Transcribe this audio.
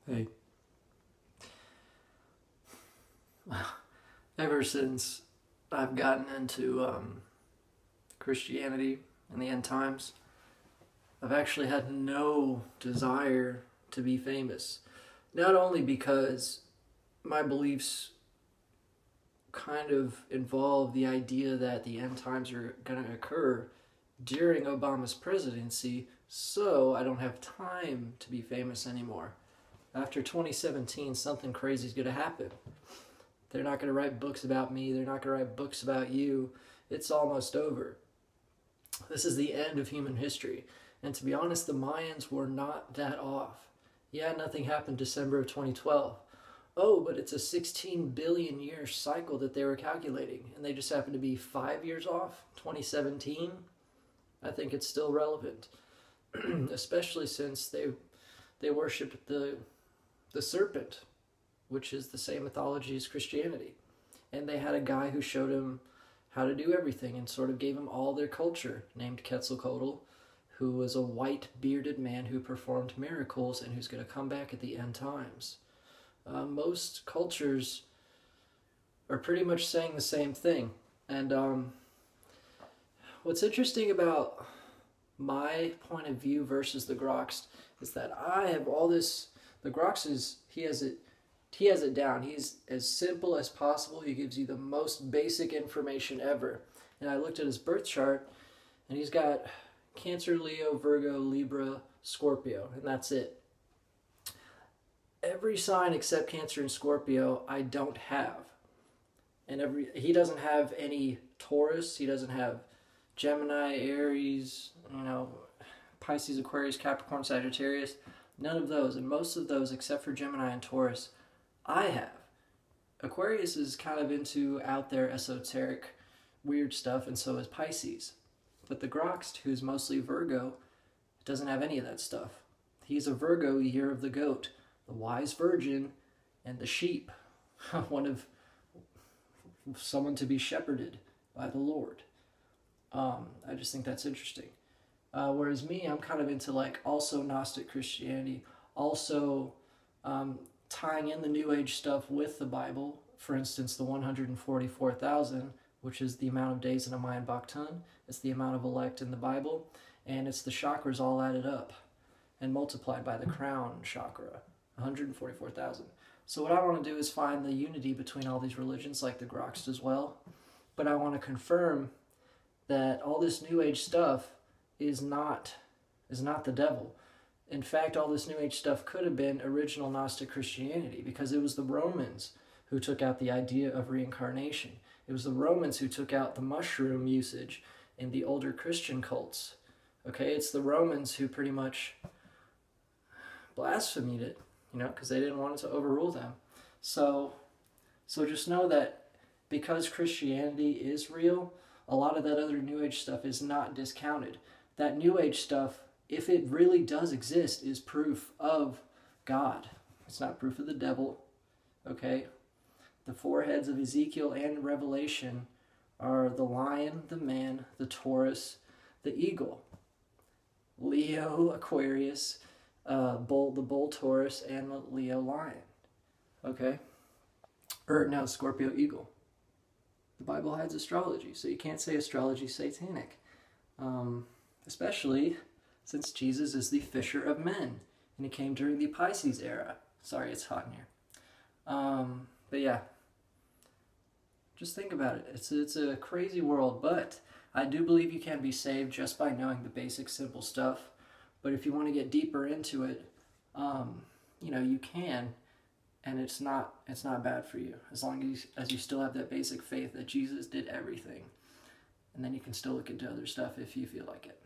Hey, ever since I've gotten into Christianity and the end times, I've actually had no desire to be famous. Not only because my beliefs kind of involve the idea that the end times are going to occur during Obama's presidency, so I don't have time to be famous anymore. After 2017, something crazy is going to happen. They're not going to write books about me. They're not going to write books about you. It's almost over. This is the end of human history. And to be honest, the Mayans were not that off. Yeah, nothing happened December of 2012. Oh, but it's a 16 billion year cycle that they were calculating. And they just happened to be 5 years off, 2017. I think it's still relevant. Especially since they worshipped the serpent, which is the same mythology as Christianity. And they had a guy who showed him how to do everything and sort of gave him all their culture, named Quetzalcoatl, who was a white bearded man who performed miracles and who's going to come back at the end times. Most cultures are pretty much saying the same thing. And what's interesting about my point of view versus the Grox is that I have all this. The Grox he has it down. He's as simple as possible. He gives you the most basic information ever. And I looked at his birth chart, and he's got Cancer, Leo, Virgo, Libra, Scorpio, and that's it. Every sign except Cancer and Scorpio I don't have. And he doesn't have any Taurus. He doesn't have Gemini, Aries, Pisces, Aquarius, Capricorn, Sagittarius. None of those. And most of those, except for Gemini and Taurus, I have. Aquarius is kind of into out there esoteric weird stuff, and so is Pisces. But the Grox, who's mostly Virgo, doesn't have any of that stuff. He's a Virgo year of the goat, the wise virgin, and the sheep. Someone to be shepherded by the Lord. I just think that's interesting. Whereas me, I'm kind of into also Gnostic Christianity, also tying in the New Age stuff with the Bible. For instance, the 144,000, which is the amount of days in a Mayan Bakhtun. It's the amount of elect in the Bible, and it's the chakras all added up and multiplied by the crown chakra, 144,000. So what I want to do is find the unity between all these religions, like the Grox as well. But I want to confirm that all this New Age stuff is not the devil. In fact, all this New Age stuff could have been original Gnostic Christianity, because it was the Romans who took out the idea of reincarnation. It was the Romans who took out the mushroom usage in the older Christian cults. Okay, it's the Romans who pretty much blasphemed it, because they didn't want it to overrule them. So just know that because Christianity is real, a lot of that other New Age stuff is not discounted. That New Age stuff, if it really does exist, is proof of God. It's not proof of the devil, okay? The four heads of Ezekiel and Revelation are the lion, the man, the Taurus, the eagle. Leo, Aquarius, the bull Taurus, and the Leo lion, okay? Scorpio eagle. The Bible hides astrology, so you can't say astrology is satanic. Especially since Jesus is the fisher of men, and he came during the Pisces era. Sorry, it's hot in here. But yeah, just think about it. It's a crazy world, but I do believe you can be saved just by knowing the basic simple stuff. But if you want to get deeper into it, you can, and it's not bad for you, as long as you still have that basic faith that Jesus did everything. And then you can still look into other stuff if you feel like it.